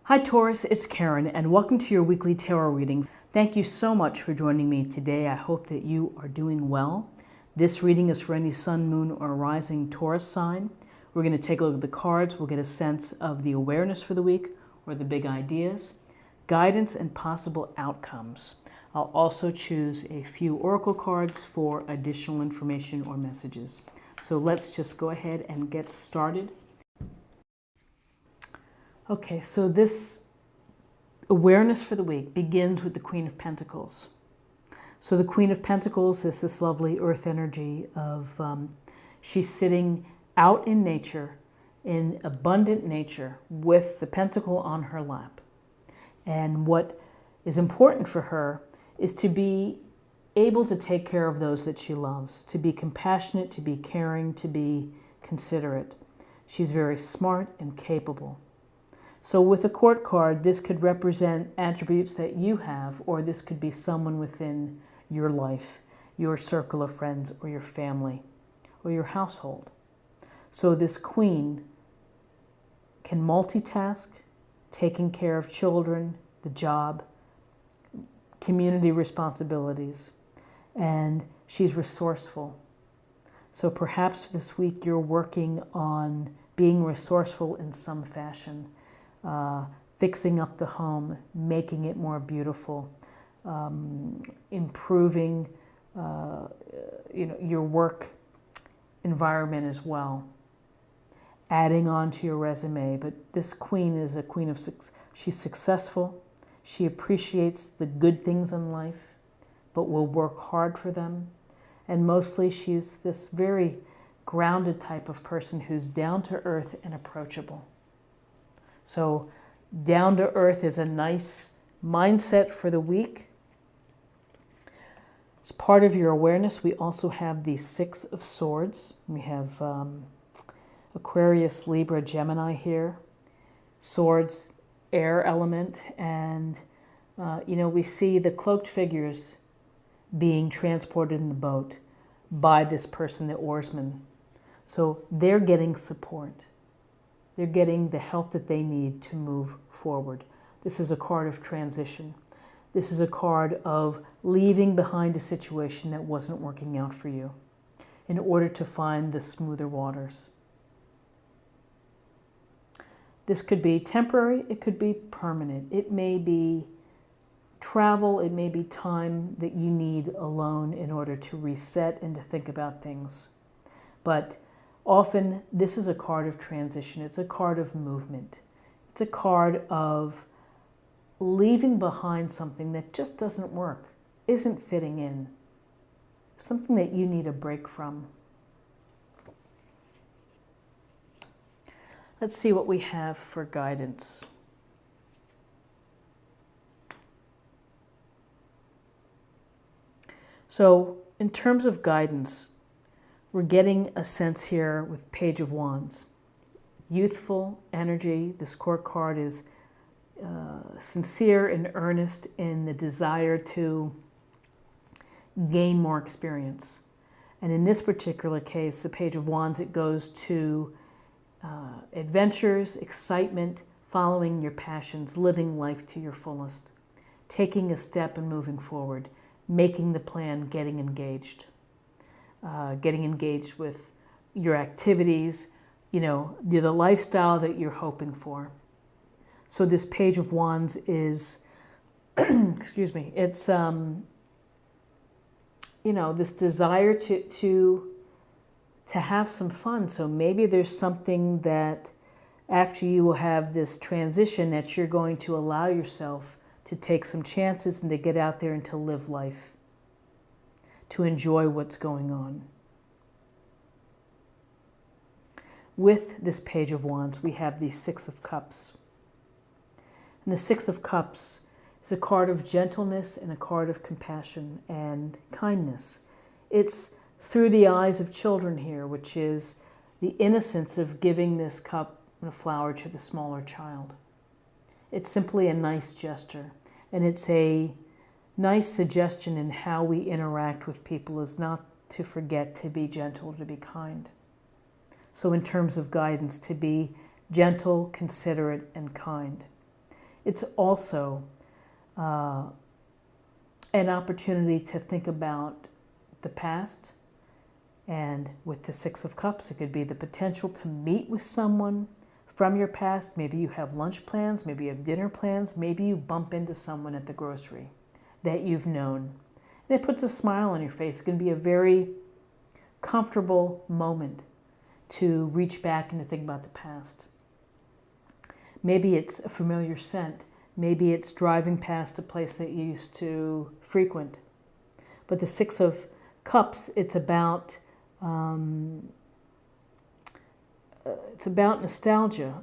Hi Taurus, it's Karen and welcome to your weekly tarot reading. Thank you so much for joining me today. I hope that you are doing well. This reading is for any sun, moon, or rising Taurus sign. We're going to take a look at the cards. We'll get a sense of the awareness for the week or the big ideas, guidance, and possible outcomes. I'll also choose a few oracle cards for additional information or messages. So let's just go ahead and get started. Okay, so this awareness for the week begins with the Queen of Pentacles. So the Queen of Pentacles is this lovely earth energy of, she's sitting out in nature, in abundant nature, with the pentacle on her lap. And what is important for her is to be able to take care of those that she loves, to be compassionate, to be caring, to be considerate. She's very smart and capable. So with a court card, this could represent attributes that you have, or this could be someone within your life, your circle of friends, or your family, or your household. So this queen can multitask, taking care of children, the job, community responsibilities, and she's resourceful. So perhaps this week you're working on being resourceful in some fashion. Fixing up the home, making it more beautiful, improving your work environment as well, adding on to your resume. But this queen is a queen of she's successful. She appreciates the good things in life, but will work hard for them. And mostly she's this very grounded type of person who's down to earth and approachable. So down to earth is a nice mindset for the week. As part of your awareness, we also have the Six of Swords. We have Aquarius, Libra, Gemini here. Swords, air element, and we see the cloaked figures being transported in the boat by this person, the oarsman. So they're getting support. They're getting the help that they need to move forward. This is a card of transition. This is a card of leaving behind a situation that wasn't working out for you in order to find the smoother waters. This could be temporary, it could be permanent. It may be travel, it may be time that you need alone in order to reset and to think about things. But often, this is a card of transition. It's a card of movement. It's a card of leaving behind something that just doesn't work, isn't fitting in, something that you need a break from. Let's see what we have for guidance. So, in terms of guidance, we're getting a sense here with Page of Wands. Youthful energy. This court card is sincere and earnest in the desire to gain more experience. And in this particular case, the Page of Wands, it goes to adventures, excitement, following your passions, living life to your fullest, taking a step and moving forward, making the plan, getting engaged. Getting engaged with your activities, the lifestyle that you're hoping for. So this Page of Wands is, excuse me, it's, this desire to have some fun. So maybe there's something that after you will have this transition that you're going to allow yourself to take some chances and to get out there and to live life, to enjoy what's going on. With this Page of Wands, we have the Six of Cups. And the Six of Cups is a card of gentleness and a card of compassion and kindness. It's through the eyes of children here, which is the innocence of giving this cup and a flower to the smaller child. It's simply a nice gesture, and it's a nice suggestion in how we interact with people is not to forget to be gentle, to be kind. So in terms of guidance, to be gentle, considerate, and kind. It's also an opportunity to think about the past. And with the Six of Cups, it could be the potential to meet with someone from your past. Maybe you have lunch plans, maybe you have dinner plans, maybe you bump into someone at the grocery that you've known. And it puts a smile on your face. It can be a very comfortable moment to reach back and to think about the past. Maybe it's a familiar scent. Maybe it's driving past a place that you used to frequent. But the Six of Cups, it's about nostalgia.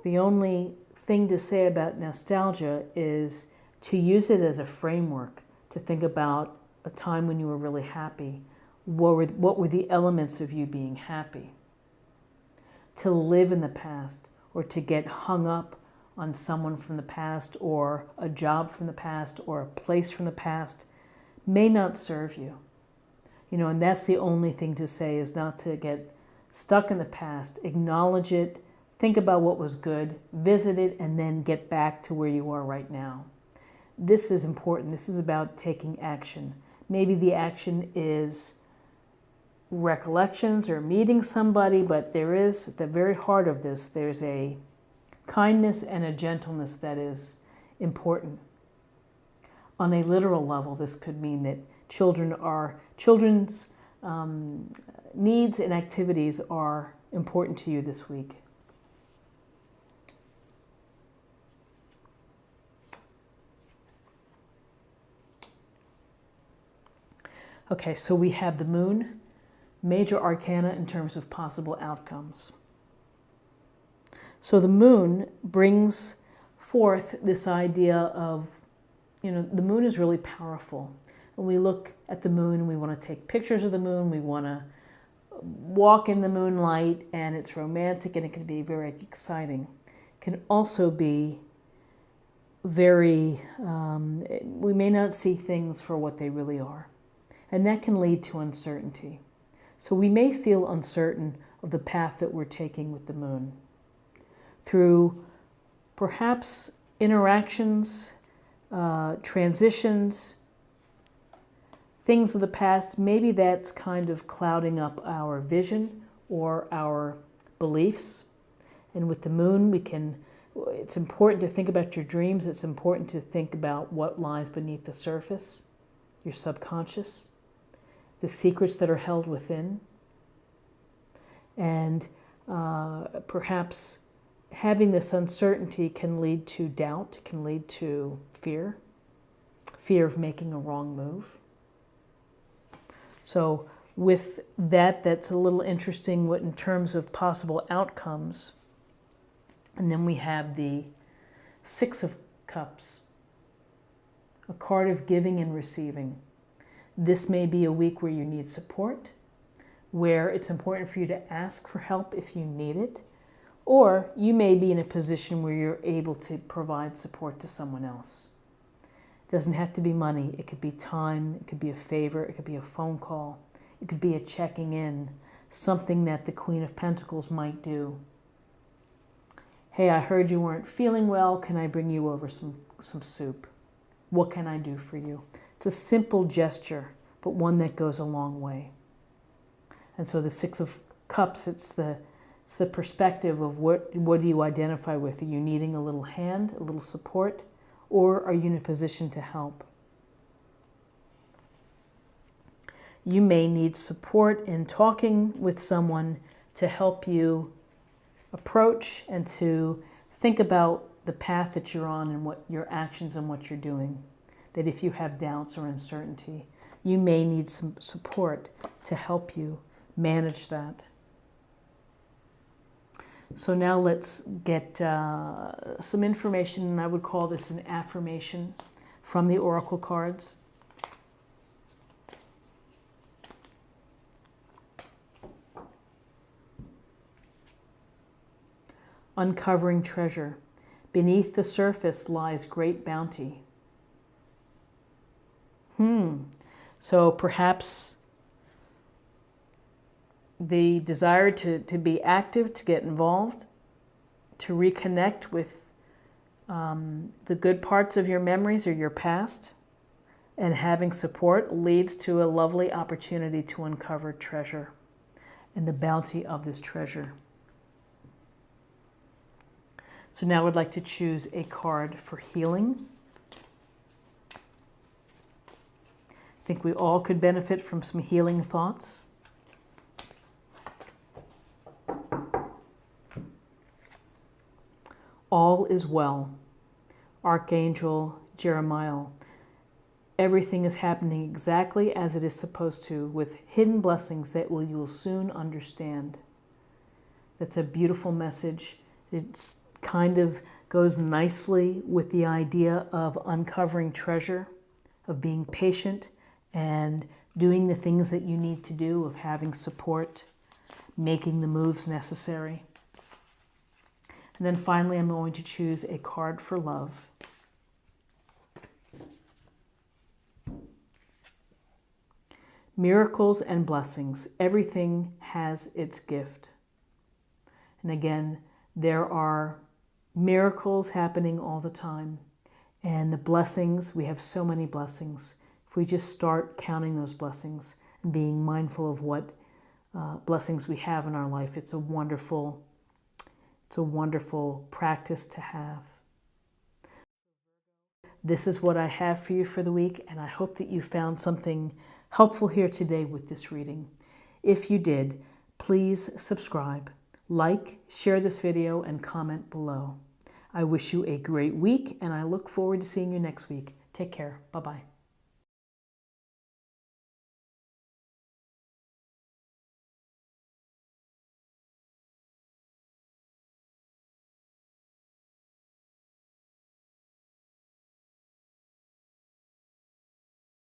The only thing to say about nostalgia is to use it as a framework to think about a time when you were really happy. What were the elements of you being happy? To live in the past or to get hung up on someone from the past or a job from the past or a place from the past may not serve you. And that's the only thing to say, is not to get stuck in the past. Acknowledge it, think about what was good, visit it, and then get back to where you are right now. This is important. This is about taking action. Maybe the action is recollections or meeting somebody, but there is, at the very heart of this, there's a kindness and a gentleness that is important. On a literal level, this could mean that children's needs and activities are important to you this week. Okay, so we have the moon, major arcana in terms of possible outcomes. So the moon brings forth this idea of, the moon is really powerful. When we look at the moon, we want to take pictures of the moon, we want to walk in the moonlight, and it's romantic and it can be very exciting. It can also be very, we may not see things for what they really are. And that can lead to uncertainty. So we may feel uncertain of the path that we're taking with the moon. Through perhaps interactions, transitions, things of the past, maybe that's kind of clouding up our vision or our beliefs. And with the moon, it's important to think about your dreams. It's important to think about what lies beneath the surface, your subconscious, the secrets that are held within. And perhaps having this uncertainty can lead to doubt, can lead to fear of making a wrong move. So with that, that's a little interesting in terms of possible outcomes. And then we have the Six of Cups, a card of giving and receiving. This may be a week where you need support, where it's important for you to ask for help if you need it, or you may be in a position where you're able to provide support to someone else. It doesn't have to be money. It could be time. It could be a favor. It could be a phone call. It could be a checking in, something that the Queen of Pentacles might do. Hey, I heard you weren't feeling well. Can I bring you over some soup? What can I do for you? It's a simple gesture, but one that goes a long way. And so the Six of Cups, it's the perspective of what do you identify with? Are you needing a little hand, a little support, or are you in a position to help? You may need support in talking with someone to help you approach and to think about the path that you're on and what your actions and what you're doing. That if you have doubts or uncertainty, you may need some support to help you manage that. So now let's get some information, and I would call this an affirmation from the oracle cards. Uncovering treasure. Beneath the surface lies great bounty. So perhaps the desire to be active, to get involved, to reconnect with The good parts of your memories are your past, and having support leads to a lovely opportunity to uncover treasure and the bounty of this treasure. So now I'd like to choose a card for healing. I think we all could benefit from some healing thoughts. All is well. Archangel Jeremiah. Everything is happening exactly as it is supposed to, with hidden blessings that you will soon understand. That's a beautiful message. It kind of goes nicely with the idea of uncovering treasure, of being patient and doing the things that you need to do, of having support, making the moves necessary. And then finally, I'm going to choose a card for love. Miracles and blessings. Everything has its gift. And again, there are miracles happening all the time. And the blessings, we have so many blessings. If we just start counting those blessings and being mindful of what blessings we have in our life, it's a wonderful practice to have. This is what I have for you for the week, and I hope that you found something helpful here today with this reading. If you did, please subscribe, like, share this video, and comment below. I wish you a great week, and I look forward to seeing you next week. Take care. Bye-bye.